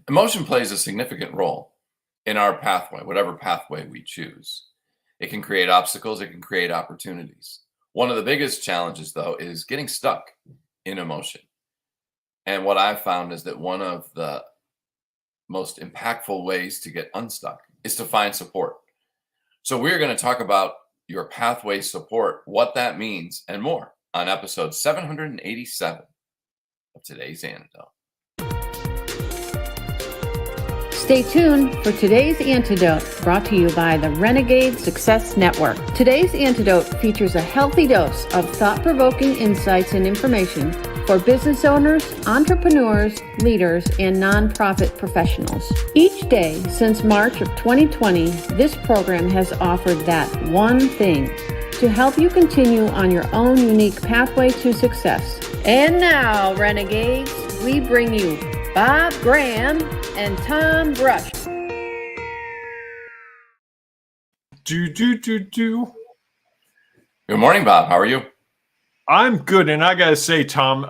Emotion plays a significant role in our pathway, whatever pathway we choose. It can create obstacles, it can create opportunities. One of the biggest challenges, though, is getting stuck in emotion. And what I've found is that one of the most impactful ways to get unstuck is to find support. So, we're going to talk about your pathway support, what that means, and more on episode 787 of today's Antidote. Stay tuned for today's Antidote, brought to you by the Renegade Success Network. Today's Antidote features a healthy dose of thought-provoking insights and information for business owners, entrepreneurs, leaders, and nonprofit professionals. Each day since March of 2020, this program has offered that one thing to help you continue on your own unique pathway to success. And now, Renegades, we bring you Bob Graham and Tom Brush. Good morning, Bob. How are you? I'm good. And I got to say, Tom,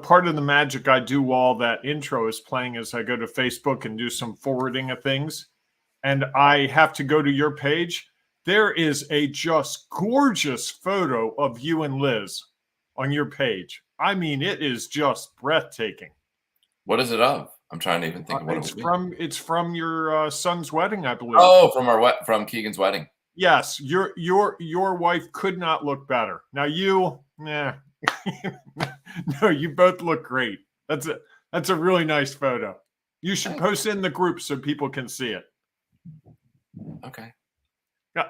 part of the magic I do while that intro is playing is I go to Facebook and do some forwarding of things. And I have to go to your page. There is a just gorgeous photo of you and Liz on your page. I mean, it is just breathtaking. What is it of? I'm trying to even think of what it's from your son's wedding, I believe. Oh, from Keegan's wedding. Yes, your wife could not look better. Now you, no, you both look great. That's a really nice photo. You should post it in the group so people can see it. Okay. Yeah.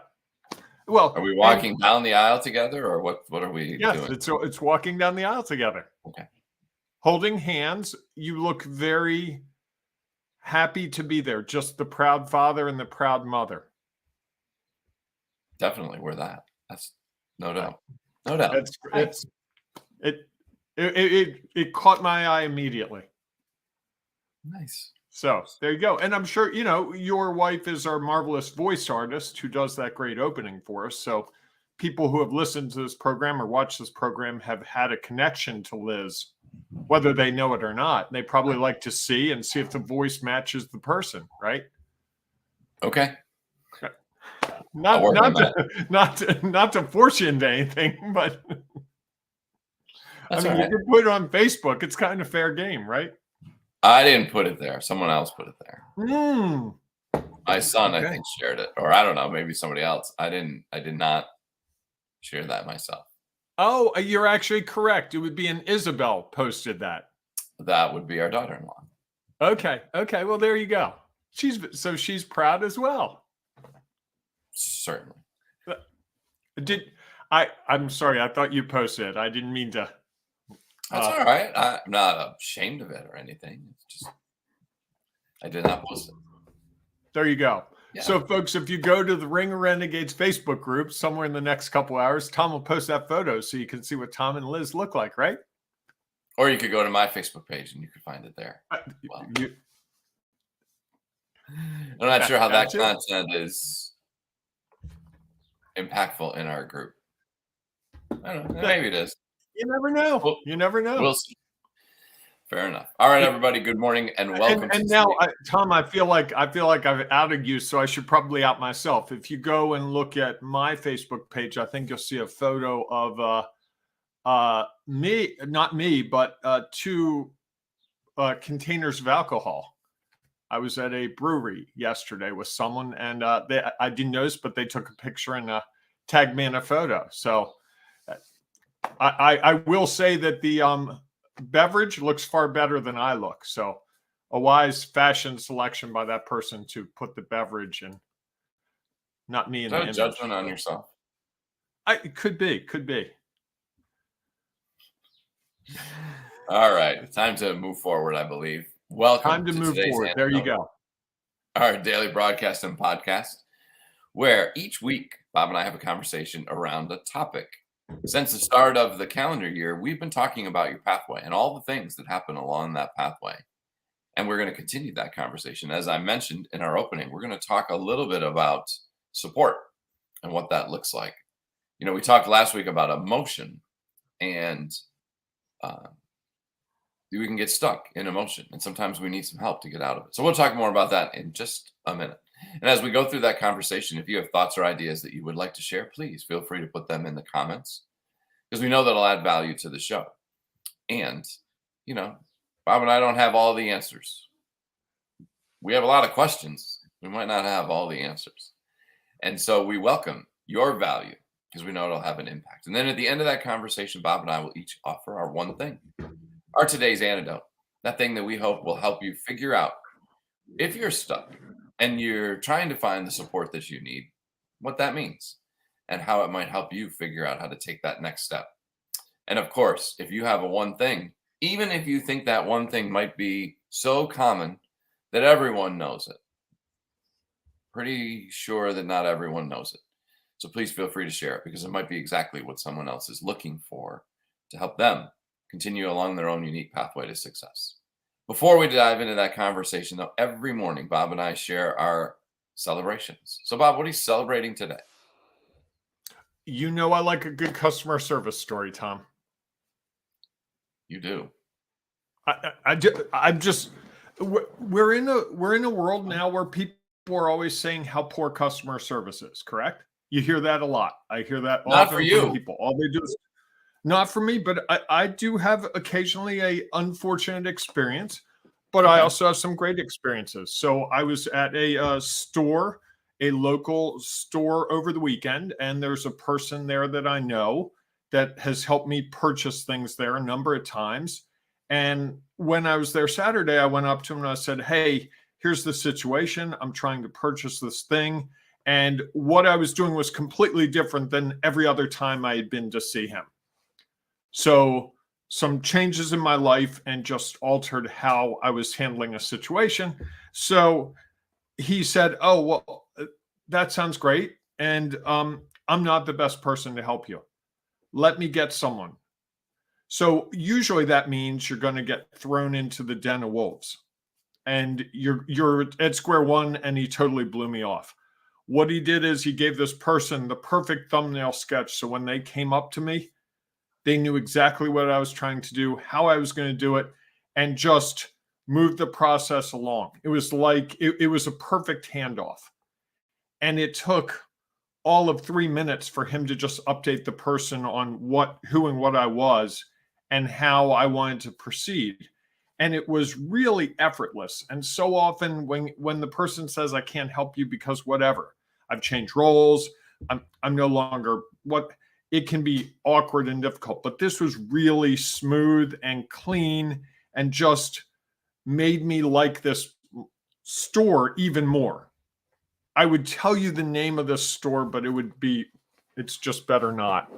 Well, are we walking down the aisle together, or what are we doing? Yes, it's walking down the aisle together. Okay. Holding hands. You look very happy to be there. Just the proud father and the proud mother. Definitely, we're that. That's no doubt. No doubt. It caught my eye immediately. Nice. So there you go. And I'm sure, your wife is our marvelous voice artist who does that great opening for us. So people who have listened to this program or watched this program have had a connection to Liz, whether they know it or not. They probably like to see if the voice matches the person, right? Okay. Not to force you into anything, but That's you can put it on Facebook. It's kind of fair game, right? I didn't put it there. Someone else put it there. My son, okay. I think, shared it, or I don't know, maybe somebody else. I did not share that myself. Oh, you're actually correct. It would be an Isabel posted that. That would be our daughter-in-law. Okay. Well, there you go. She's proud as well. Certainly. I'm sorry. I thought you posted it. I didn't mean to. That's all right. I'm not ashamed of it or anything. It's just I did not post it. There you go. Yeah. So, folks, if you go to the Ring of Renegades Facebook group somewhere in the next couple hours, Tom will post that photo so you can see what Tom and Liz look like, right? Or you could go to my Facebook page and you could find it there. Well, I'm not sure how that content is impactful in our group. I don't know. Maybe it is. You never know. You never know. We'll see. Fair enough. All right, everybody. Good morning and welcome. And now, Tom, I feel like I've outed you, so I should probably out myself. If you go and look at my Facebook page, I think you'll see a photo of me, not me, but 2 containers of alcohol. I was at a brewery yesterday with someone, and I didn't notice, but they took a picture and tagged me in a photo. So I will say that the beverage looks far better than I look. So a wise fashion selection by that person to put the beverage and not me in the image. Judgment on yourself. It could be. All right. Time to move forward, I believe. Welcome Time to move forward. Antidote, there you go. Our daily broadcast and podcast, where each week Bob and I have a conversation around a topic. Since the start of the calendar year, we've been talking about your pathway and all the things that happen along that pathway. And we're going to continue that conversation. As I mentioned in our opening, we're going to talk a little bit about support and what that looks like. We talked last week about emotion and we can get stuck in emotion, and sometimes we need some help to get out of it. So we'll talk more about that in just a minute. And as we go through that conversation, if you have thoughts or ideas that you would like to share, please feel free to put them in the comments, because we know that'll add value to the show. And, Bob and I don't have all the answers. We have a lot of questions. We might not have all the answers. And so we welcome your value, because we know it'll have an impact. And then at the end of that conversation, Bob and I will each offer our one thing, our today's antidote, that thing that we hope will help you figure out, if you're stuck and you're trying to find the support that you need, what that means and how it might help you figure out how to take that next step. And of course, if you have a one thing, even if you think that one thing might be so common that everyone knows it, pretty sure that not everyone knows it. So please feel free to share it, because it might be exactly what someone else is looking for to help them continue along their own unique pathway to success. Before we dive into that conversation, though, every morning, Bob and I share our celebrations. So, Bob, what are you celebrating today? I like a good customer service story, Tom. You do. We're in a world now where people are always saying how poor customer service is. Correct? You hear that a lot. I hear that Not often for you. from people. All they do is not for me, but I do have occasionally a unfortunate experience, but I also have some great experiences. So I was at a store, a local store over the weekend, and there's a person there that I know that has helped me purchase things there a number of times. And when I was there Saturday, I went up to him and I said, "Hey, here's the situation. I'm trying to purchase this thing." And what I was doing was completely different than every other time I had been to see him. So some changes in my life and just altered how I was handling a situation. So he said, "Oh, well, that sounds great. And I'm not the best person to help you. Let me get someone." So usually that means you're going to get thrown into the den of wolves, and you're at square one. And he totally blew me off. What he did is he gave this person the perfect thumbnail sketch. So when they came up to me, they knew exactly what I was trying to do, how I was going to do it, and just moved the process along. It was like it was a perfect handoff. And it took all of 3 minutes for him to just update the person on who and what I was and how I wanted to proceed. And it was really effortless. And so often when the person says, "I can't help you because whatever, I've changed roles, I'm no longer what," it can be awkward and difficult. But this was really smooth and clean and just made me like this store even more. I would tell you the name of this store, but it's just better not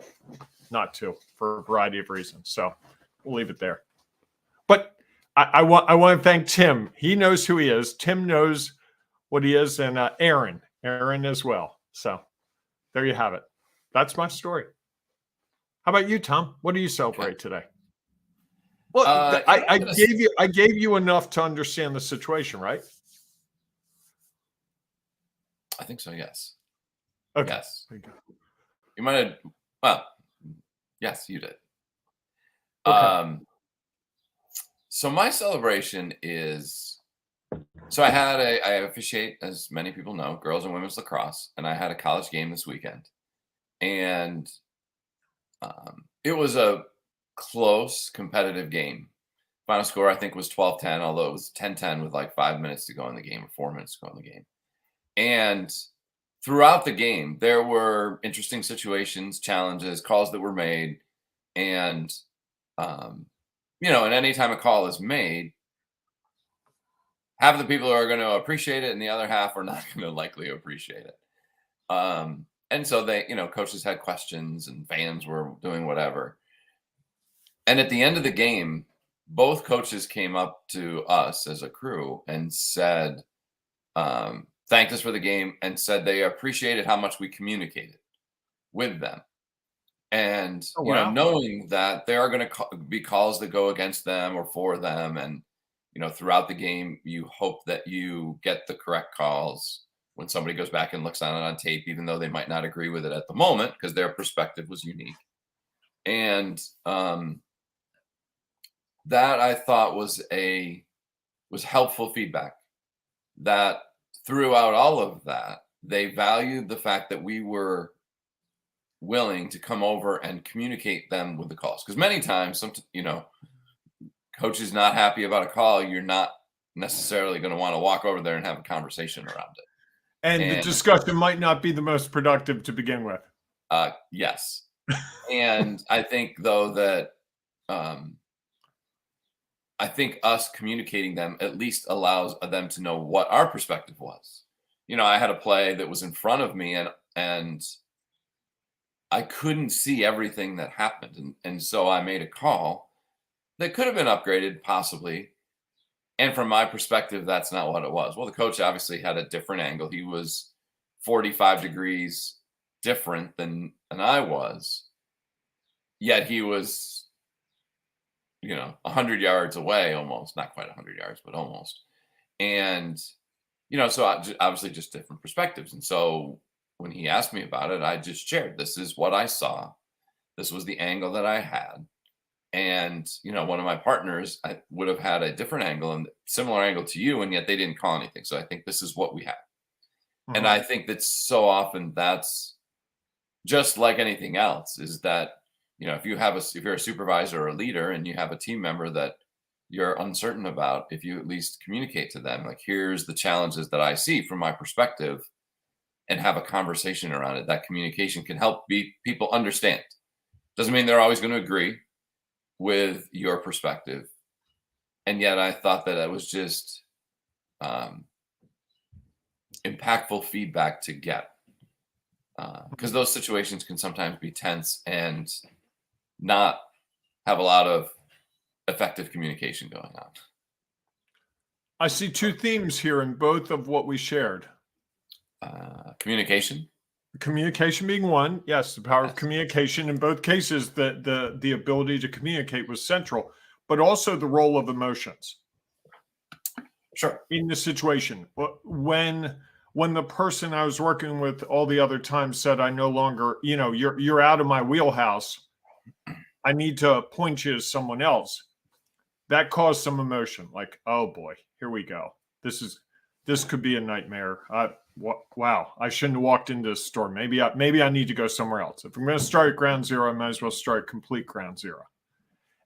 to, for a variety of reasons. So we'll leave it there. But I want to thank Tim. He knows who he is. Tim knows what he is, and Aaron as well. So there you have it. That's my story. How about you, Tom? What do you celebrate today? Well, I gave you enough to understand the situation, right? I think so, yes. Okay. Yes. You might have, well, yes, you did. Okay. So my celebration is, so I officiate, as many people know, girls and women's lacrosse, and I had a college game this weekend. And it was a close, competitive game. Final score, I think, was 12-10, although it was 10-10 with like 5 minutes to go in the game or 4 minutes to go in the game. And throughout the game, there were interesting situations, challenges, calls that were made. And, and anytime a call is made, half of the people are going to appreciate it and the other half are not going to likely appreciate it. And so they, coaches had questions and fans were doing whatever. And at the end of the game, both coaches came up to us as a crew and said, thanked us for the game and said they appreciated how much we communicated with them. And, knowing that there are going to be calls that go against them or for them. And, throughout the game, you hope that you get the correct calls when somebody goes back and looks on it on tape, even though they might not agree with it at the moment because their perspective was unique. And that I thought was helpful feedback. That throughout all of that, they valued the fact that we were willing to come over and communicate them with the calls. Because many times, coach is not happy about a call, you're not necessarily going to want to walk over there and have a conversation around it. And the discussion might not be the most productive to begin with. Yes. And I think, though, that I think us communicating them at least allows them to know what our perspective was. I had a play that was in front of me, and I couldn't see everything that happened. And so I made a call that could have been upgraded, possibly. And from my perspective, that's not what it was. Well, the coach obviously had a different angle. He was 45 degrees different than I was. Yet he was, 100 yards away, almost. Not quite 100 yards, but almost. And, so obviously just different perspectives. And so when he asked me about it, I just shared, this is what I saw. This was the angle that I had. And, one of my partners I would have had a different angle and similar angle to you, and yet they didn't call anything. So I think this is what we have. Mhm. And I think that so often that's just like anything else, is that, if you're a supervisor or a leader and you have a team member that you're uncertain about, if you at least communicate to them, like, here's the challenges that I see from my perspective, and have a conversation around it, that communication can help people understand. Doesn't mean they're always going to agree with your perspective. And yet I thought that it was just impactful feedback to get, because those situations can sometimes be tense and not have a lot of effective communication going on. I see two themes here in both of what we shared. Communication Communication being one, yes, the power of Yes. communication. In both cases, the ability to communicate was central, but also the role of emotions Sure. in the situation. When the person I was working with all the other time said, "I no longer, you're out of my wheelhouse. I need to point you to someone else," that caused some emotion. Like, oh boy, here we go. This could be a nightmare. Wow, I shouldn't have walked into this store. Maybe I need to go somewhere else. If I'm going to start at ground zero, I might as well start at complete ground zero.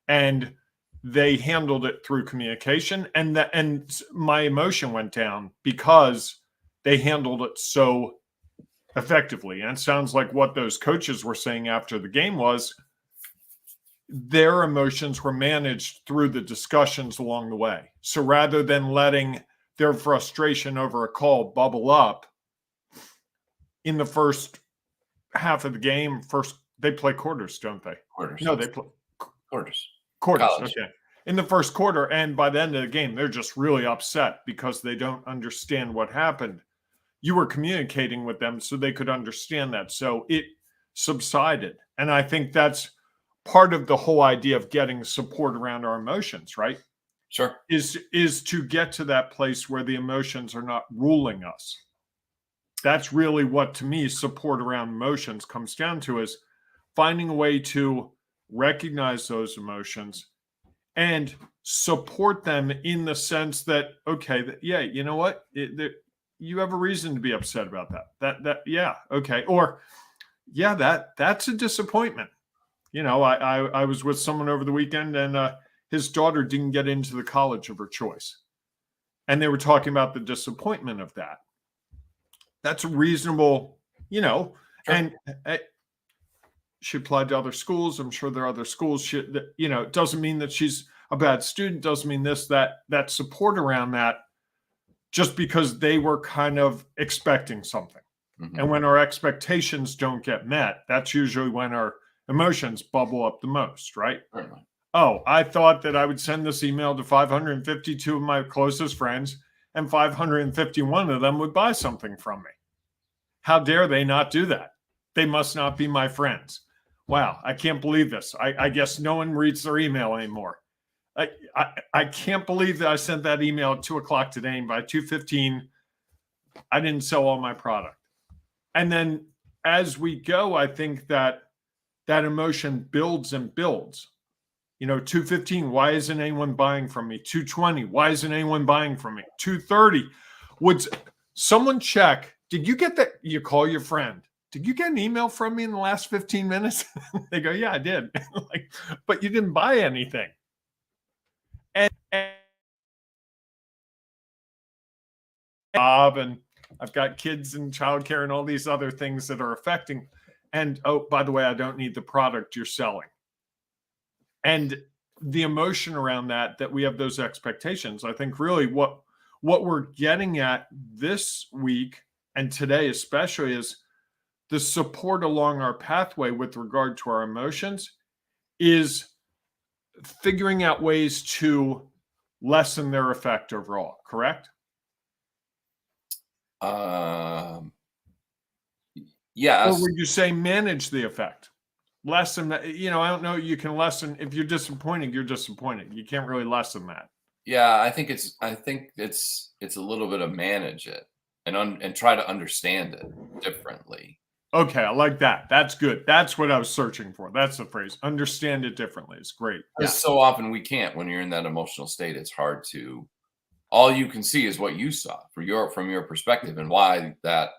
And they handled it through communication, and my emotion went down because they handled it so effectively. And it sounds like what those coaches were saying after the game was their emotions were managed through the discussions along the way. So rather than letting their frustration over a call bubble up in the first half of the game, they play quarters, don't they? Quarters. No, they play Quarters. quarters. College. Okay. In the first quarter, and by the end of the game, they're just really upset because they don't understand what happened. You were communicating with them so they could understand that. So it subsided. And I think that's part of the whole idea of getting support around our emotions, right? Sure. Is to get to that place where the emotions are not ruling us. That's really what, to me, support around emotions comes down to, is finding a way to recognize those emotions and support them in the sense that, okay, yeah, you know what? You have a reason to be upset about that. Yeah, okay. Or, yeah, that's a disappointment. I was with someone over the weekend, and his daughter didn't get into the college of her choice. And they were talking about the disappointment of that. That's reasonable, Sure. and she applied to other schools. I'm sure there are other schools. It doesn't mean that she's a bad student. Doesn't mean that support around that, just because they were kind of expecting something. Mhm. And when our expectations don't get met, that's usually when our emotions bubble up the most, right? Certainly. Oh, I thought that I would send this email to 552 of my closest friends, and 551 of them would buy something from me. How dare they not do that? They must not be my friends. Wow, I can't believe this. I guess no one reads their email anymore. I can't believe that I sent that email at 2:00 today, and by 2:15, I didn't sell all my product. And then as we go, I think that emotion builds and builds. 215, why isn't anyone buying from me? 220, why isn't anyone buying from me? 230, would someone check? Did you get that? You call your friend. Did you get an email from me in the last 15 minutes? They go, yeah, I did. But you didn't buy anything. And I've got kids and childcare and all these other things that are affecting. And oh, by the way, I don't need the product you're selling. And the emotion around that we have those expectations. I think really what we're getting at this week and today especially is the support along our pathway with regard to our emotions is figuring out ways to lessen their effect overall, correct? Yes. Or would you say manage the effect? Lessen that, I don't know. You can lessen if you're disappointed, you're disappointed. You can't really lessen that. Yeah, I think it's a little bit of manage it and try to understand it differently. Okay, I like that. That's good. That's what I was searching for. That's the phrase. Understand it differently. It's great. Because so often we can't. When you're in that emotional state, it's hard to. All you can see is what you saw from your perspective and why that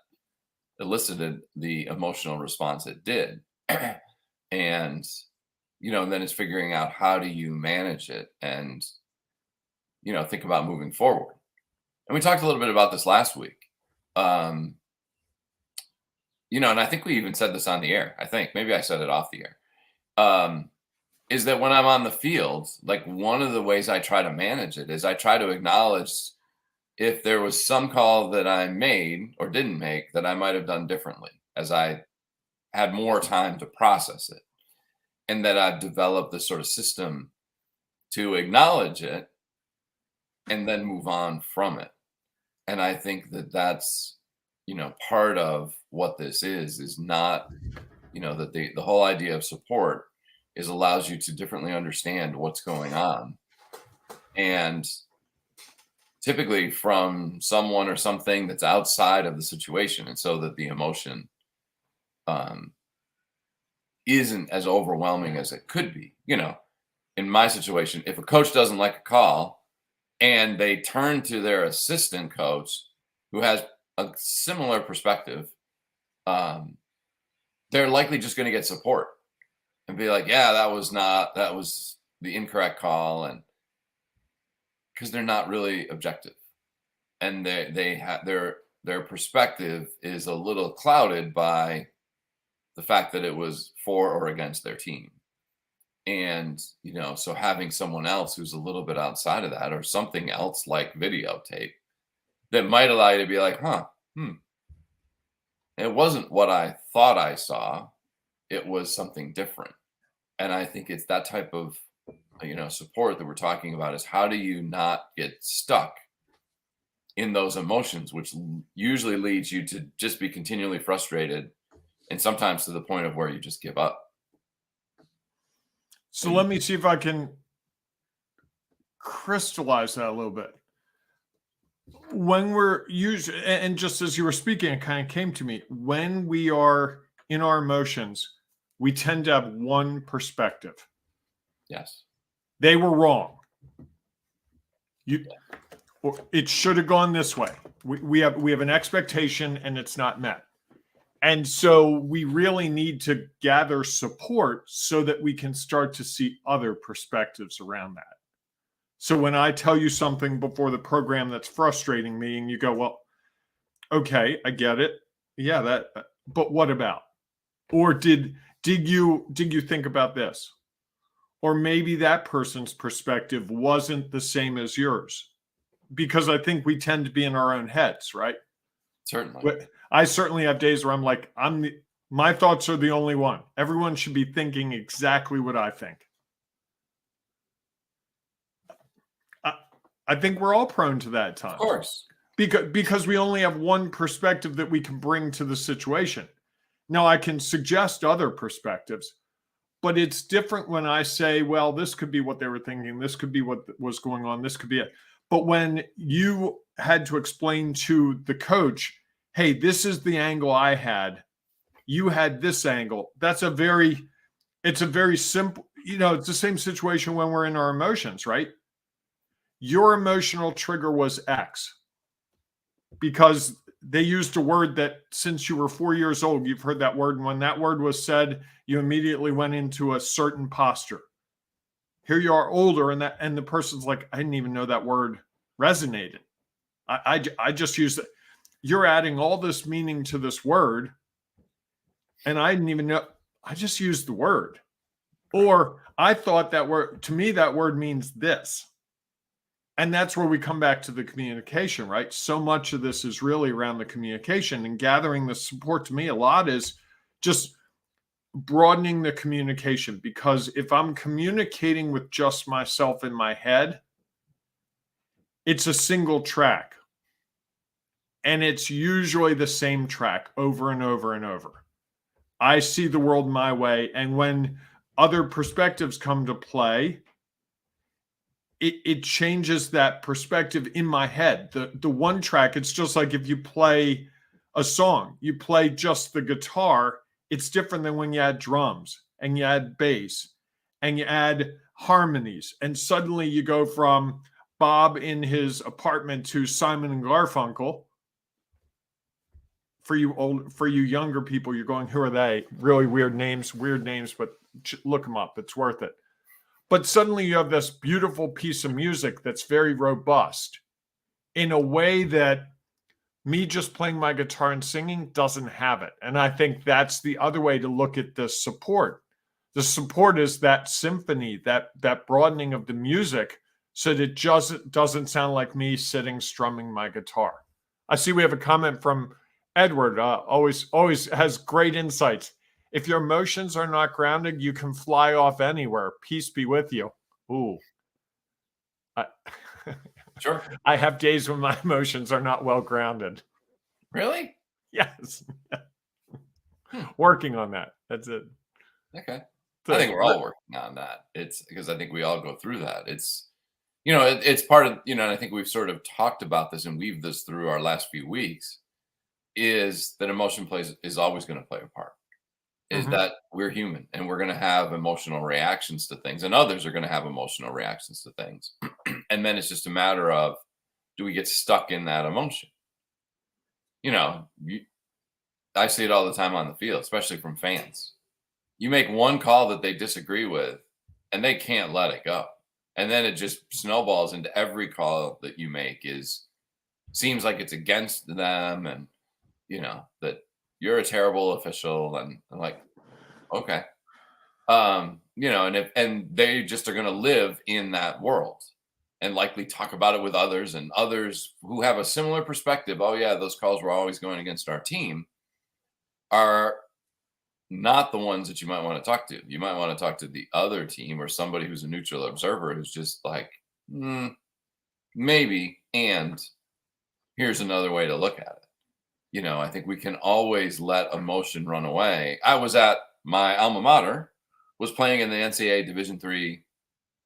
elicited the emotional response it did. And then it's figuring out how do you manage it and think about moving forward. And we talked a little bit about this last week. And I think we even said this on the air. I think maybe I said it off the air. Is that when I'm on the field, like one of the ways I try to manage it is I try to acknowledge if there was some call that I made or didn't make that I might have done differently as I had more time to process it. And that I've developed this sort of system to acknowledge it and then move on from it. And I think that that's, part of what this is not, that the whole idea of support is allows you to differently understand what's going on. And typically from someone or something that's outside of the situation. And so that the emotion isn't as overwhelming as it could be. In my situation, if a coach doesn't like a call and they turn to their assistant coach who has a similar perspective, they're likely just going to get support and be like, yeah, that was the incorrect call. And because they're not really objective and they have their perspective is a little clouded by the fact that it was for or against their team. And, so having someone else who's a little bit outside of that or something else like videotape that might allow you to be like, it wasn't what I thought I saw. It was something different. And I think it's that type of, support that we're talking about is how do you not get stuck in those emotions, which usually leads you to just be continually frustrated and sometimes to the point of where you just give up. So let me see if I can crystallize that a little bit. When we're usually, and just as you were speaking, it kind of came to me, when we are in our emotions, we tend to have one perspective. Yes. They were wrong. It should have gone this way. We have an expectation and it's not met. And so we really need to gather support so that we can start to see other perspectives around that. So when I tell you something before the program that's frustrating me and you go, well, okay, I get it. Yeah, but what about? Or did you think about this? Or maybe that person's perspective wasn't the same as yours. Because I think we tend to be in our own heads, right? Certainly. But I certainly have days where I'm like, my thoughts are the only one. Everyone should be thinking exactly what I think. I think we're all prone to that at times. Of course. Because we only have one perspective that we can bring to the situation. Now, I can suggest other perspectives, but it's different when I say, well, this could be what they were thinking. This could be what was going on. This could be it. But when you had to explain to the coach, hey, this is the angle I had. You had this angle. It's a very simple, it's the same situation when we're in our emotions, right? Your emotional trigger was X because they used a word that since you were 4 years old, you've heard that word. And when that word was said, you immediately went into a certain posture. Here you are older, and the person's like, I didn't even know that word resonated. I just used it. You're adding all this meaning to this word, and I didn't even know. I just used the word. Or I thought that word, to me, that word means this. And that's where we come back to the communication, right? So much of this is really around the communication, and gathering the support to me a lot is just broadening the communication, because if I'm communicating with just myself in my head, it's a single track. And it's usually the same track over and over and over. I see the world my way. And when other perspectives come to play, it changes that perspective in my head. The one track, it's just like if you play a song, you play just the guitar, it's different than when you add drums and you add bass and you add harmonies. And suddenly you go from Bob in his apartment to Simon and Garfunkel. For you younger people, you're going, who are they? Really weird names, but look them up. It's worth it. But suddenly you have this beautiful piece of music that's very robust in a way that me just playing my guitar and singing doesn't have it. And I think that's the other way to look at the support. The support is that symphony, that broadening of the music, so that it doesn't sound like me sitting strumming my guitar. I see we have a comment from Edward. Always has great insights. If your emotions are not grounded, you can fly off anywhere. Peace be with you. Ooh. Sure. I have days when my emotions are not well grounded. Really? Yes. Working on that. That's it. Okay. I think we're all working on that. It's because I think we all go through that. It's, it's part of, and I think we've sort of talked about this and weaved this through our last few weeks, is that emotion is always going to play a part. Is that we're human and we're going to have emotional reactions to things, and others are going to have emotional reactions to things. And then it's just a matter of, do we get stuck in that emotion? I see it all the time on the field, especially from fans. You make one call that they disagree with and they can't let it go. And then it just snowballs into every call that you make seems like it's against them, and that you're a terrible official, and I'm like, okay. And they just are going to live in that world and likely talk about it with others, and others who have a similar perspective. Oh yeah, those calls were always going against our team, are not the ones that you might want to talk to. You might want to talk to the other team or somebody who's a neutral observer who's just like, maybe, and here's another way to look at it. I think we can always let emotion run away. I was at my alma mater, was playing in the NCAA Division III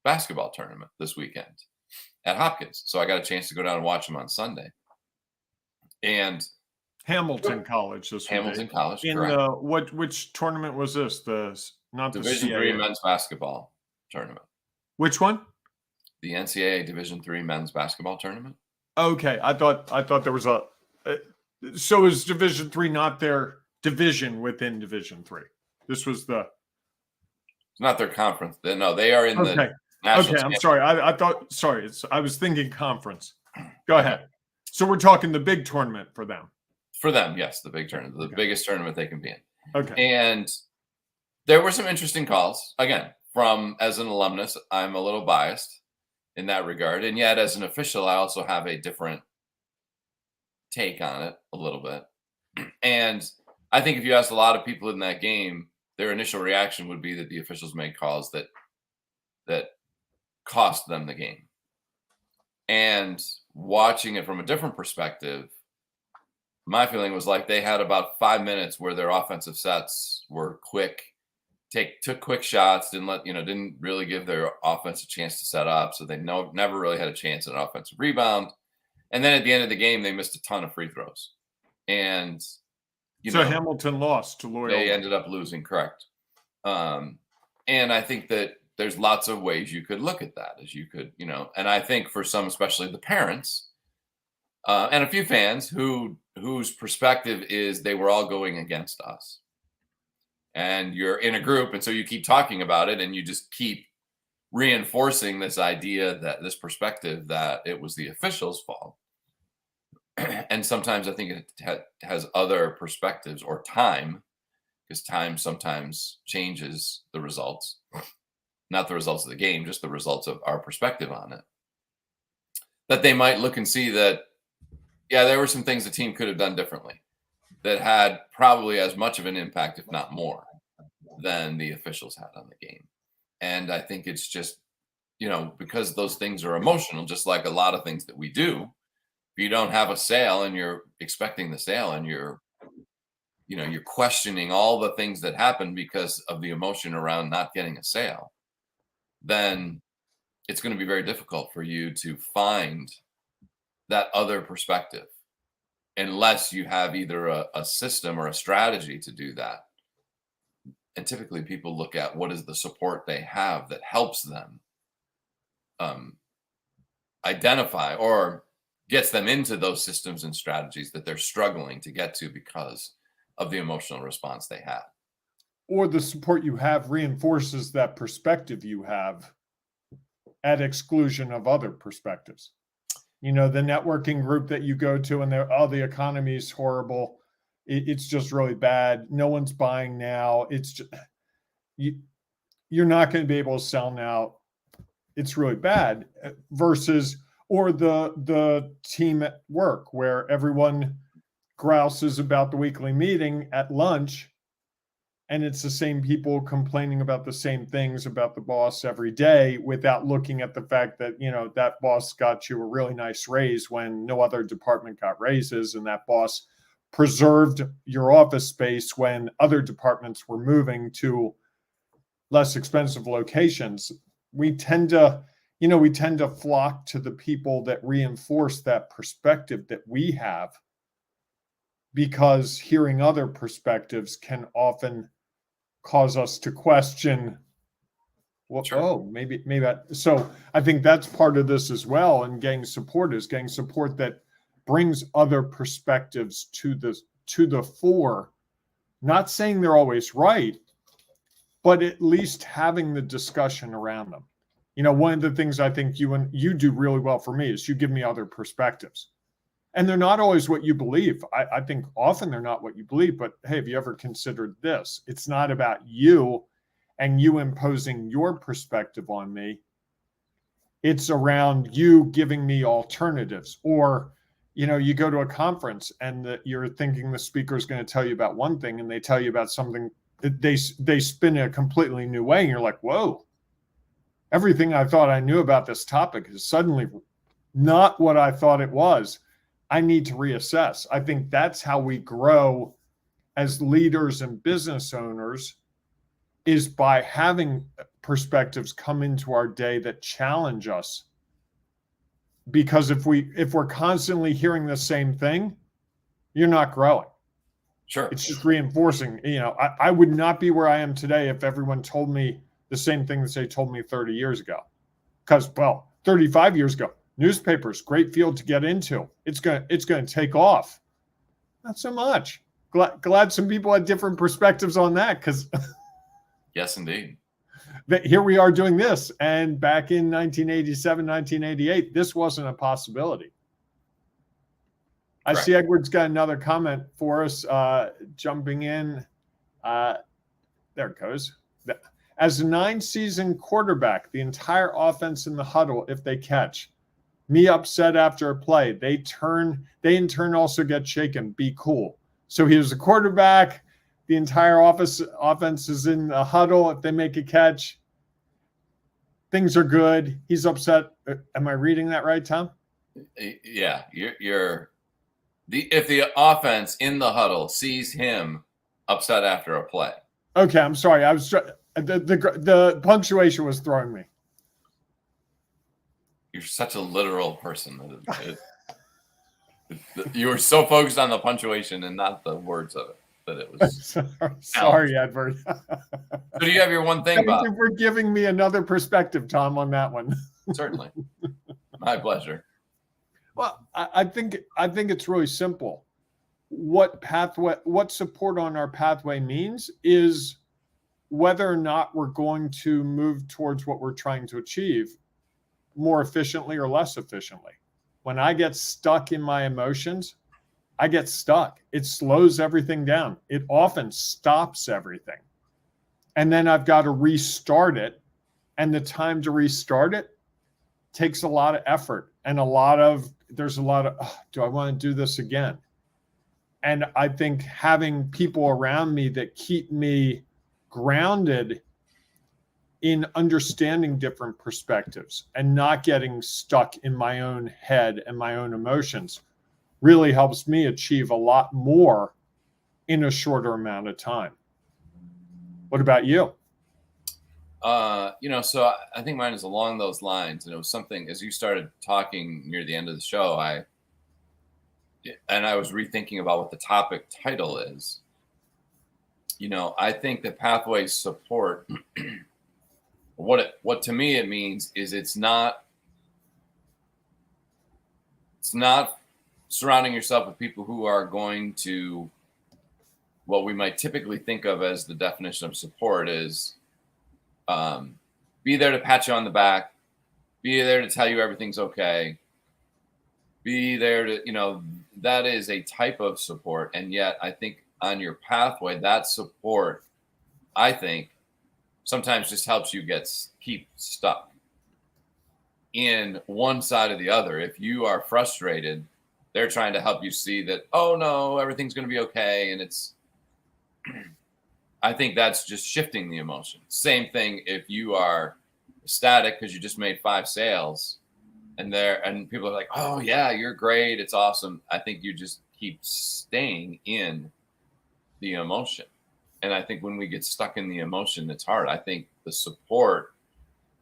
basketball tournament this weekend at Hopkins. So I got a chance to go down and watch them on Sunday. And Hamilton College. Hamilton College. In which tournament was this? Not the Division III men's basketball tournament. Which one? The NCAA Division III men's basketball tournament. Okay, I thought there was so is Division III not their division within Division III? This was it's not their conference. No, they are in the national. Okay, I'm sorry. I was thinking conference. Go ahead. So we're talking the big tournament for them. For them, yes, the big tournament, the biggest tournament they can be in. Okay. And there were some interesting calls. Again, as an alumnus, I'm a little biased in that regard. And yet, as an official, I also have a different take on it a little bit. And I think if you asked a lot of people in that game, their initial reaction would be that the officials made calls that cost them the game. And watching it from a different perspective, my feeling was like they had about 5 minutes where their offensive sets were quick, took quick shots, didn't really give their offense a chance to set up. So they never really had a chance at an offensive rebound. And then at the end of the game, they missed a ton of free throws. And Hamilton lost to Loyola. They ended up losing, correct. And I think that there's lots of ways you could look at that, as you could, and I think for some, especially the parents, and a few fans whose perspective is they were all going against us. And you're in a group, and so you keep talking about it, and you just keep reinforcing this idea, that this perspective that it was the officials' fault. And sometimes I think it has other perspectives, or time, because time sometimes changes the results, not the results of the game, just the results of our perspective on it. That they might look and see that, yeah, there were some things the team could have done differently that had probably as much of an impact, if not more, than the officials had on the game. And I think it's just, because those things are emotional, just like a lot of things that we do. If you don't have a sale and you're expecting the sale, and you're questioning all the things that happen because of the emotion around not getting a sale, then it's going to be very difficult for you to find that other perspective, unless you have either a system or a strategy to do that. And typically people look at what is the support they have that helps them identify, or gets them into those systems and strategies that they're struggling to get to because of the emotional response they have. Or the support you have reinforces that perspective you have at exclusion of other perspectives. The networking group that you go to, and the economy is horrible. It's just really bad. No one's buying now. It's just, you're not going to be able to sell now. It's really bad. Versus, or the team at work, where everyone grouses about the weekly meeting at lunch, and it's the same people complaining about the same things about the boss every day, without looking at the fact that, that boss got you a really nice raise when no other department got raises, and that boss preserved your office space when other departments were moving to less expensive locations. We tend to flock to the people that reinforce that perspective that we have, because hearing other perspectives can often cause us to question, well, Sure. Oh, maybe so I think that's part of this as well. And getting support that brings other perspectives to the fore. Not saying they're always right, but at least having the discussion around them. One of the things I think you do really well for me is you give me other perspectives. And they're not always what you believe. I think often they're not what you believe, but hey, have you ever considered this? It's not about you and you imposing your perspective on me. It's around you giving me alternatives. Or, you go to a conference and you're thinking the speaker is going to tell you about one thing, and they tell you about something that they spin it a completely new way. And you're like, whoa, everything I thought I knew about this topic is suddenly not what I thought it was. I need to reassess. I think that's how we grow as leaders and business owners, is by having perspectives come into our day that challenge us. Because if we're constantly hearing the same thing, you're not growing. Sure. It's just reinforcing. I would not be where I am today if everyone told me the same thing that they told me 30 years ago. Because, 35 years ago, newspapers, great field to get into. It's going to take off. Not so much. Glad some people had different perspectives on that, because Yes, indeed. here we are doing this. And back in 1987, 1988, this wasn't a possibility. Correct. I see Edward's got another comment for us, jumping in. There it goes. As a 9-season quarterback, the entire offense in the huddle, if they catch me upset after a play, they in turn also get shaken. Be cool. So he was a quarterback. The entire offense is in the huddle. If they make a catch, things are good. He's upset. Am I reading that right, Tom? Yeah, if the offense in the huddle sees him upset after a play. Okay, I'm sorry. I was the punctuation was throwing me. You're such a literal person. You were so focused on the punctuation and not the words of it. that it was. Sorry, Edward. So do you have your one thing, Thank Bob? you for giving me another perspective, Tom, on that one. Certainly. My pleasure. Well, I think it's really simple. What support on our pathway means is whether or not we're going to move towards what we're trying to achieve more efficiently or less efficiently. When I get stuck in my emotions, I get stuck. It slows everything down. It often stops everything. And then I've got to restart it. And the time to restart it takes a lot of effort and there's a lot of, oh, do I want to do this again? And I think having people around me that keep me grounded in understanding different perspectives and not getting stuck in my own head and my own emotions really helps me achieve a lot more in a shorter amount of time. What about you? So I think mine is along those lines. And it was something, as you started talking near the end of the show, I was rethinking about what the topic title is. I think that pathway support, what to me it means is it's not surrounding yourself with people who are going to, what we might typically think of as the definition of support is, be there to pat you on the back, be there to tell you everything's okay, be there to, that is a type of support. And yet I think on your pathway, that support, I think, sometimes just helps you keep stuck in one side or the other. If you are frustrated, they're trying to help you see that, oh no, everything's going to be okay. And I think that's just shifting the emotion. Same thing if you are ecstatic because you just made 5 sales and people are like, oh yeah, you're great, it's awesome. I think you just keep staying in the emotion. And I think when we get stuck in the emotion, it's hard. I think the support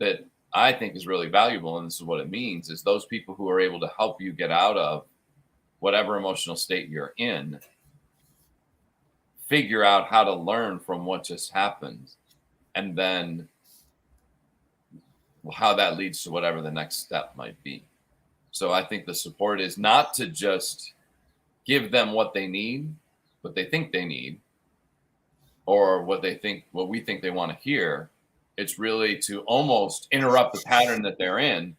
that I think is really valuable, and this is what it means, is those people who are able to help you get out of whatever emotional state you're in, figure out how to learn from what just happened, and then how that leads to whatever the next step might be. So I think the support is not to just give them what they need, what they think they need, or what we think they want to hear. It's really to almost interrupt the pattern that they're in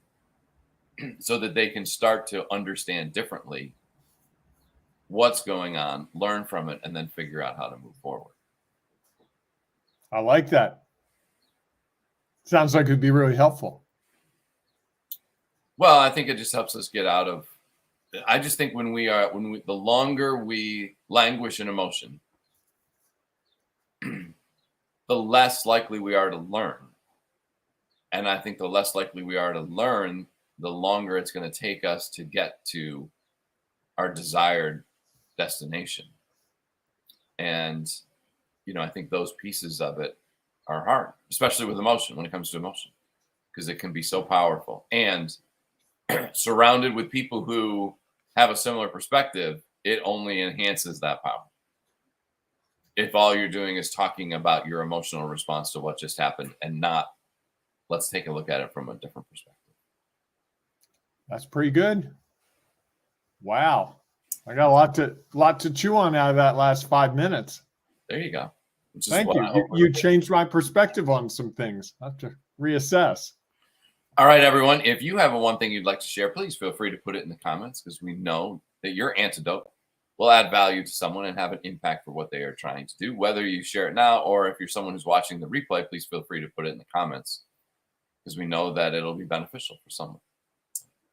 so that they can start to understand differently what's going on, learn from it, and then figure out how to move forward. I like that. Sounds like it'd be really helpful. Well, I think it just helps us get out of, I just think the longer we languish in emotion, the less likely we are to learn. And I think the less likely we are to learn, the longer it's going to take us to get to our desired destination. And, I think those pieces of it are hard, especially with emotion, when it comes to emotion, because it can be so powerful. And surrounded with people who have a similar perspective, it only enhances that power. If all you're doing is talking about your emotional response to what just happened and not, let's take a look at it from a different perspective. That's pretty good. Wow. I got a lot to chew on out of that last 5 minutes. There you go. Thank you. You changed my perspective on some things. I have to reassess. All right, everyone. If you have one thing you'd like to share, please feel free to put it in the comments, because we know that your antidote will add value to someone and have an impact for what they are trying to do. Whether you share it now or if you're someone who's watching the replay, please feel free to put it in the comments, because we know that it'll be beneficial for someone.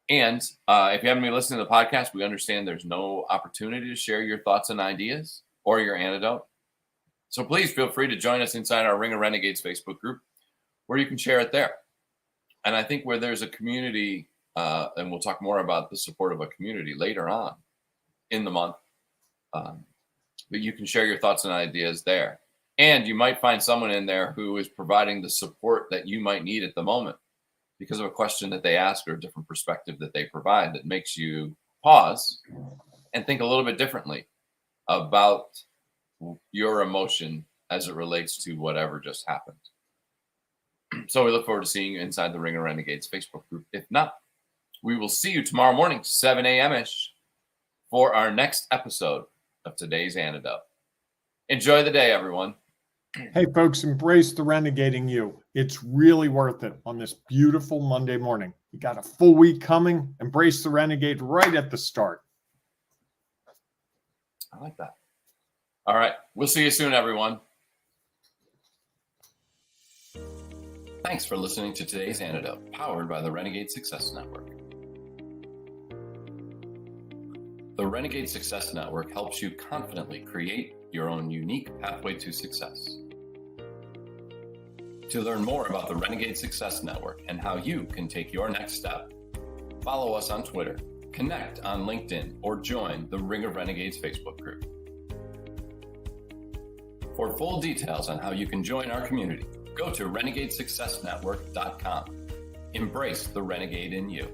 And if you haven't been listening to the podcast, we understand there's no opportunity to share your thoughts and ideas or your antidote. So please feel free to join us inside our Ring of Renegades Facebook group, where you can share it there. And I think where there's a community, and we'll talk more about the support of a community later on in the month, but you can share your thoughts and ideas there. And you might find someone in there who is providing the support that you might need at the moment because of a question that they ask or a different perspective that they provide that makes you pause and think a little bit differently about your emotion as it relates to whatever just happened. So we look forward to seeing you inside the Ring of Renegades Facebook group. If not, we will see you tomorrow morning, 7 a.m.-ish, for our next episode of today's Antidote. Enjoy the day, everyone. Hey, folks, embrace the renegading you. It's really worth it on this beautiful Monday morning. You got a full week coming. Embrace the renegade right at the start. I like that. All right. We'll see you soon, everyone. Thanks for listening to today's Antidote, powered by the Renegade Success Network. The Renegade Success Network helps you confidently create your own unique pathway to success. To learn more about the Renegade Success Network and how you can take your next step, follow us on Twitter, connect on LinkedIn, or join the Ring of Renegades Facebook group. For full details on how you can join our community, go to renegadesuccessnetwork.com. Embrace the renegade in you.